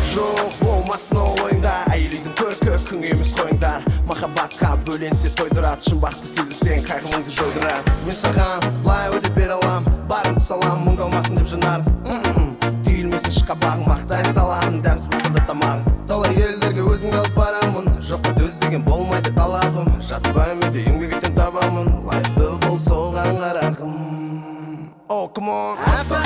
Жоқ болмасын ол ойыңда, әйеліңдің көркі күң емес қойыңдар. Махаббатқа бөленсе тойдырады, шын бақытты сезілсең қайғыңды жойдырады. Мен саған былай өтіп бере алам, барымды салам, мұңдалмасын деп жанарым. Түйілмесін шықабағың, мақтай саламын, дәмсіз болса да тамағың. Талай елдерге өзіңді алып барамын, жоққа төз деген болмайды талағым. Жатпаймын үйде еңбек еткен табамын, лайықты бол соған қарағым. Oh, come on.